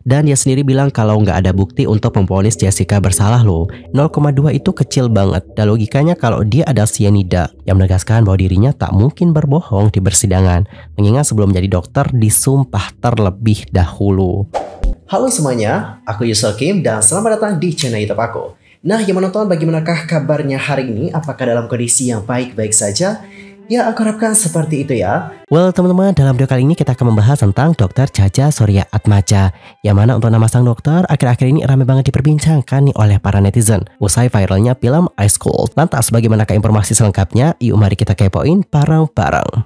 Dan dia sendiri bilang kalau nggak ada bukti untuk memvonis Jessica bersalah loh. 0,2 itu kecil banget. Dan logikanya kalau dia ada cyanida, yang menegaskan bahwa dirinya tak mungkin berbohong di persidangan. Mengingat sebelum jadi dokter disumpah terlebih dahulu. Halo semuanya, aku Yusel Kim dan selamat datang di channel YouTube aku. Nah, yang menonton bagaimanakah kabarnya hari ini? Apakah dalam kondisi yang baik-baik saja? Ya, aku harapkan seperti itu ya. Well, teman-teman, dalam video kali ini kita akan membahas tentang Dr. Jaja Surya Atmaja. Yang mana untuk nama sang dokter akhir-akhir ini ramai banget diperbincangkan nih oleh para netizen. Usai viralnya film Ice Cold. Lantas, bagaimanakah informasi selengkapnya? Yuk mari kita kepoin bareng-bareng.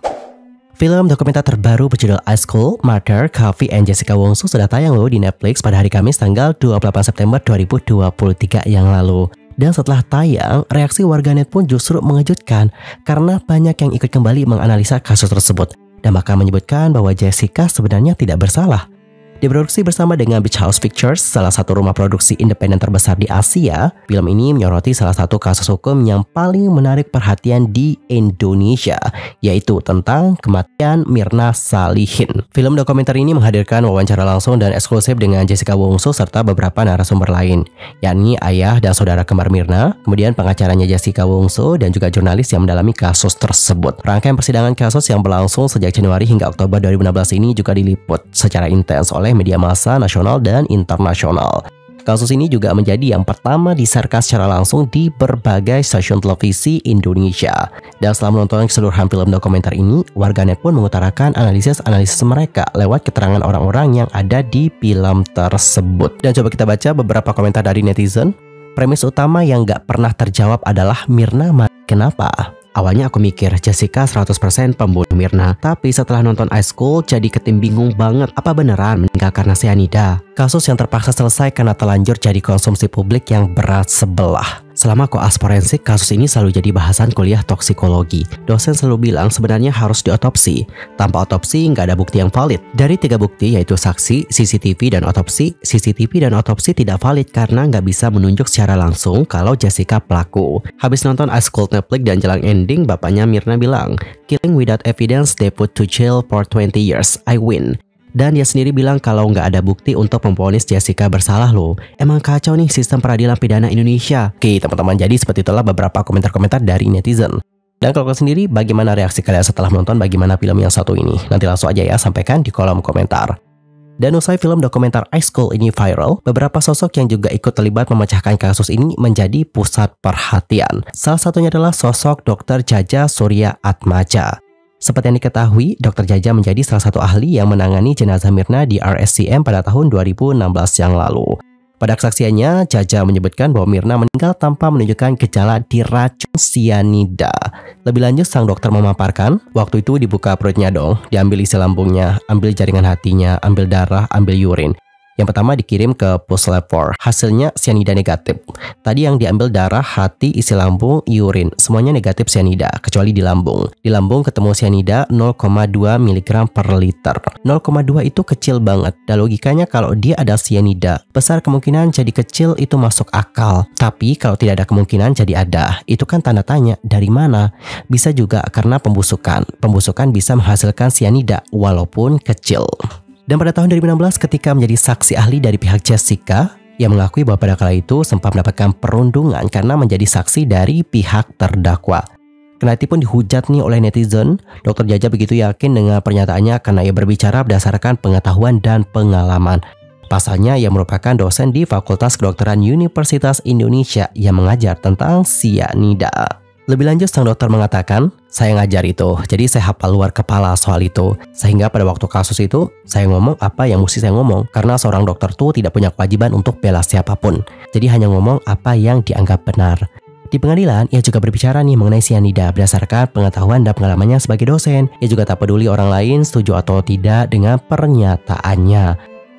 Film dokumenter terbaru berjudul Ice Cold, Murder, Coffee and Jessica Wongso sudah tayang loh di Netflix pada hari Kamis tanggal 28 September 2023 yang lalu. Dan setelah tayang, reaksi warganet pun justru mengejutkan karena banyak yang ikut kembali menganalisa kasus tersebut dan bahkan menyebutkan bahwa Jessica sebenarnya tidak bersalah. Diproduksi bersama dengan Beach House Pictures, salah satu rumah produksi independen terbesar di Asia, film ini menyoroti salah satu kasus hukum yang paling menarik perhatian di Indonesia, yaitu tentang kematian Mirna Salihin. Film dokumenter ini menghadirkan wawancara langsung dan eksklusif dengan Jessica Wongso serta beberapa narasumber lain, yakni ayah dan saudara kembar Mirna, kemudian pengacaranya Jessica Wongso, dan juga jurnalis yang mendalami kasus tersebut. Rangkaian persidangan kasus yang berlangsung sejak Januari hingga Oktober 2016 ini juga diliput secara intens oleh media massa nasional dan internasional. Kasus ini juga menjadi yang pertama disiarkan secara langsung di berbagai stasiun televisi Indonesia. Dan setelah menonton keseluruhan film dokumenter ini, warganet pun mengutarakan analisis mereka lewat keterangan orang-orang yang ada di film tersebut. Dan coba kita baca beberapa komentar dari netizen. Premis utama yang gak pernah terjawab adalah Mirna mati kenapa? Awalnya aku mikir Jessica 100% pembunuh Mirna, tapi setelah nonton Ice Cold jadi ketim bingung banget apa beneran meninggal karena cyanida. Kasus yang terpaksa selesai karena telanjur jadi konsumsi publik yang berat sebelah. Selama koas forensik, kasus ini selalu jadi bahasan kuliah toksikologi. Dosen selalu bilang sebenarnya harus diotopsi. Tanpa otopsi nggak ada bukti yang valid. Dari 3 bukti yaitu saksi, CCTV, dan otopsi, CCTV dan otopsi tidak valid karena nggak bisa menunjuk secara langsung kalau Jessica pelaku. Habis nonton Ice Cold Netflix dan jelang ending, bapaknya Mirna bilang, "Killing without evidence, they put to jail for 20 years. I win." Dan dia sendiri bilang kalau nggak ada bukti untuk memvonis Jessica bersalah loh. Emang kacau nih sistem peradilan pidana Indonesia. Oke teman-teman, jadi seperti itulah beberapa komentar-komentar dari netizen. Dan kalau kalian sendiri, bagaimana reaksi kalian setelah menonton bagaimana film yang satu ini? Nanti langsung aja ya, sampaikan di kolom komentar. Dan usai film dokumenter Ice Cold ini viral, beberapa sosok yang juga ikut terlibat memecahkan kasus ini menjadi pusat perhatian. Salah satunya adalah sosok Dr. Jaja Surya Atmaja. Seperti yang diketahui, Dr. Jaja menjadi salah satu ahli yang menangani jenazah Mirna di RSCM pada tahun 2016 yang lalu. Pada kesaksiannya, Jaja menyebutkan bahwa Mirna meninggal tanpa menunjukkan gejala diracun cyanida. Lebih lanjut, sang dokter memaparkan, waktu itu dibuka perutnya dong, diambil isi lambungnya, ambil jaringan hatinya, ambil darah, ambil urin. Yang pertama dikirim ke puslab 4, hasilnya cyanida negatif. Tadi yang diambil darah, hati, isi lambung, urin, semuanya negatif cyanida, kecuali di lambung. Di lambung ketemu cyanida 0,2 mg per liter. 0,2 itu kecil banget, dan logikanya kalau dia ada cyanida, besar kemungkinan jadi kecil itu masuk akal. Tapi kalau tidak ada kemungkinan jadi ada, itu kan tanda tanya, dari mana? Bisa juga karena pembusukan. Pembusukan bisa menghasilkan cyanida, walaupun kecil. Dan pada tahun 2016 ketika menjadi saksi ahli dari pihak Jessica, ia mengakui bahwa pada kala itu sempat mendapatkan perundungan karena menjadi saksi dari pihak terdakwa. Kendati pun dihujat nih oleh netizen, Dr. Jaja begitu yakin dengan pernyataannya karena ia berbicara berdasarkan pengetahuan dan pengalaman. Pasalnya, ia merupakan dosen di Fakultas Kedokteran Universitas Indonesia yang mengajar tentang cyanida. Lebih lanjut, sang dokter mengatakan, saya ngajar itu, jadi saya hafal luar kepala soal itu. Sehingga pada waktu kasus itu, saya ngomong apa yang mesti saya ngomong. Karena seorang dokter tuh tidak punya kewajiban untuk bela siapapun. Jadi hanya ngomong apa yang dianggap benar. Di pengadilan, ia juga berbicara nih mengenai cyanida berdasarkan pengetahuan dan pengalamannya sebagai dosen. Ia juga tak peduli orang lain setuju atau tidak dengan pernyataannya.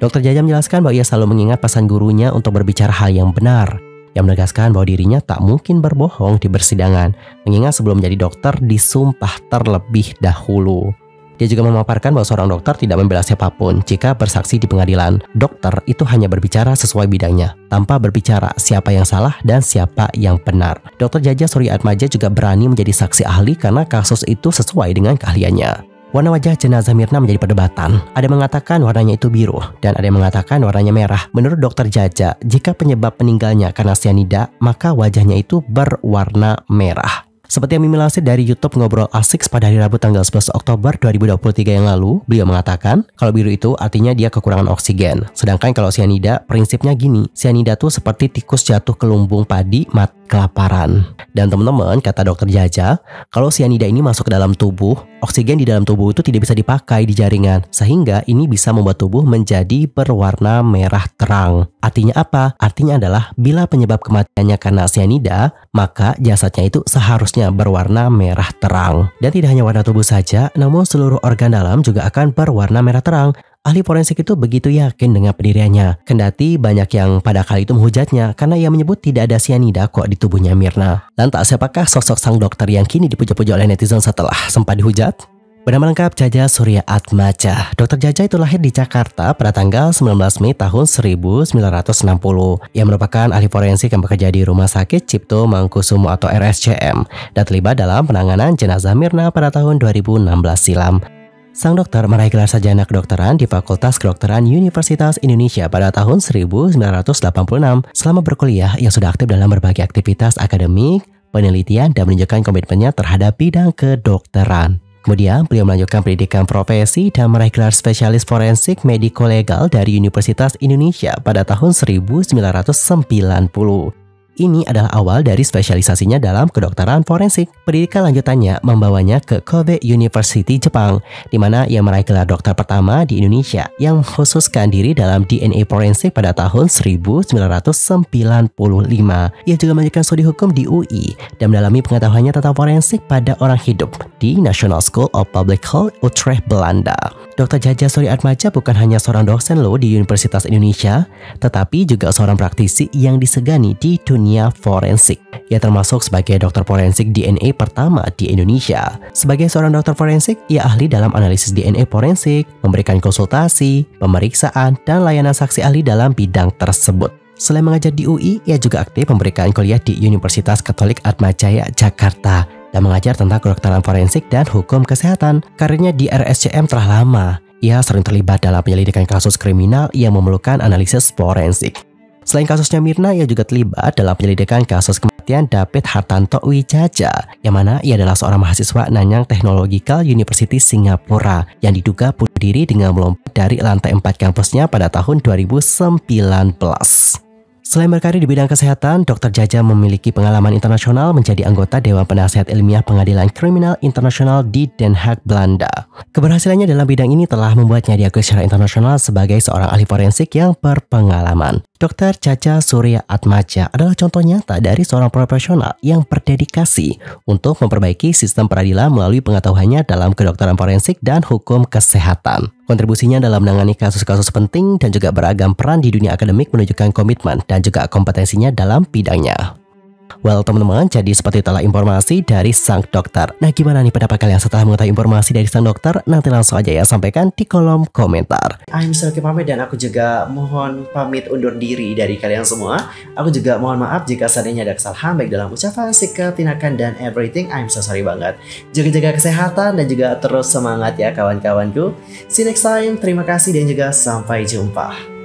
Dr. Jaja menjelaskan bahwa ia selalu mengingat pesan gurunya untuk berbicara hal yang benar. Yang menegaskan bahwa dirinya tak mungkin berbohong di persidangan, mengingat sebelum menjadi dokter disumpah terlebih dahulu. Dia juga memaparkan bahwa seorang dokter tidak membela siapapun jika bersaksi di pengadilan. Dokter itu hanya berbicara sesuai bidangnya, tanpa berbicara siapa yang salah dan siapa yang benar. Dr. Jaja Surya Atmaja juga berani menjadi saksi ahli karena kasus itu sesuai dengan keahliannya. Warna wajah jenazah Mirna menjadi perdebatan. Ada yang mengatakan warnanya itu biru, dan ada yang mengatakan warnanya merah. Menurut dokter Jaja, jika penyebab meninggalnya karena cyanida, maka wajahnya itu berwarna merah. Seperti yang mimilasir dari YouTube Ngobrol Asik pada hari Rabu tanggal 11 Oktober 2023 yang lalu, beliau mengatakan kalau biru itu artinya dia kekurangan oksigen. Sedangkan kalau cyanida, prinsipnya gini, cyanida tuh seperti tikus jatuh ke lumbung padi mati kelaparan. Dan teman-teman, kata dokter Jaja, kalau cyanida ini masuk ke dalam tubuh, oksigen di dalam tubuh itu tidak bisa dipakai di jaringan, sehingga ini bisa membuat tubuh menjadi berwarna merah terang. Artinya apa? Artinya adalah bila penyebab kematiannya karena cyanida, maka jasadnya itu seharusnya berwarna merah terang. Dan tidak hanya warna tubuh saja, namun seluruh organ dalam juga akan berwarna merah terang. Ahli forensik itu begitu yakin dengan pendiriannya. Kendati banyak yang pada kali itu menghujatnya karena ia menyebut tidak ada cyanida kok di tubuhnya Mirna. Lantas siapakah sosok sang dokter yang kini dipuja-puja oleh netizen setelah sempat dihujat? Bernama lengkap Jaja Surya Atmaja. Dr. Jaja itu lahir di Jakarta pada tanggal 19 Mei tahun 1960. Ia merupakan ahli forensik yang bekerja di Rumah Sakit Cipto Mangunkusumo atau RSCM dan terlibat dalam penanganan jenazah Mirna pada tahun 2016 silam. Sang dokter meraih gelar sarjana kedokteran di Fakultas Kedokteran Universitas Indonesia pada tahun 1986. Selama berkuliah, ia sudah aktif dalam berbagai aktivitas akademik, penelitian, dan menunjukkan komitmennya terhadap bidang kedokteran. Kemudian, beliau melanjutkan pendidikan profesi dan meraih gelar spesialis forensik mediko-legal dari Universitas Indonesia pada tahun 1990. Ini adalah awal dari spesialisasinya dalam kedokteran forensik. Pendidikan lanjutannya membawanya ke Kobe University, Jepang, di mana ia meraih gelar dokter pertama di Indonesia yang mengkhususkan diri dalam DNA forensik pada tahun 1995. Ia juga melanjutkan studi hukum di UI dan mendalami pengetahuannya tentang forensik pada orang hidup di National School of Public Health, Utrecht, Belanda. Dr. Jaja Surya Atmaja bukan hanya seorang dosen loh di Universitas Indonesia, tetapi juga seorang praktisi yang disegani di dunia forensik. Ia termasuk sebagai dokter forensik DNA pertama di Indonesia. Sebagai seorang dokter forensik, ia ahli dalam analisis DNA forensik, memberikan konsultasi, pemeriksaan, dan layanan saksi ahli dalam bidang tersebut. Selain mengajar di UI, ia juga aktif memberikan kuliah di Universitas Katolik Atmajaya, Jakarta, dan mengajar tentang kedokteran forensik dan hukum kesehatan. Karirnya di RSCM telah lama. Ia sering terlibat dalam penyelidikan kasus kriminal yang memerlukan analisis forensik. Selain kasusnya Mirna, ia juga terlibat dalam penyelidikan kasus kematian David Hartanto Wijaya, yang mana ia adalah seorang mahasiswa Nanyang Technological University Singapura yang diduga bunuh diri dengan melompat dari lantai 4 kampusnya pada tahun 2019. Selain berkarir di bidang kesehatan, Dr. Jaja memiliki pengalaman internasional menjadi anggota Dewan Penasihat Ilmiah Pengadilan Kriminal Internasional di Den Haag, Belanda. Keberhasilannya dalam bidang ini telah membuatnya diakui secara internasional sebagai seorang ahli forensik yang berpengalaman. Dr. Jaja Surya Atmaja adalah contoh nyata dari seorang profesional yang berdedikasi untuk memperbaiki sistem peradilan melalui pengetahuannya dalam kedokteran forensik dan hukum kesehatan. Kontribusinya dalam menangani kasus-kasus penting dan juga beragam peran di dunia akademik menunjukkan komitmen dan juga kompetensinya dalam bidangnya. Well teman-teman, jadi seperti itulah informasi dari sang dokter. Nah gimana nih pendapat kalian setelah mengetahui informasi dari sang dokter? Nanti langsung aja ya sampaikan di kolom komentar. I'm Selki pamit dan aku juga mohon pamit undur diri dari kalian semua. Aku juga mohon maaf jika seandainya ada kesalahan baik dalam ucapan, sikap, tindakan, dan everything. I'm so sorry banget. Jaga-jaga kesehatan dan juga terus semangat ya kawan-kawanku. See you next time. Terima kasih dan juga sampai jumpa.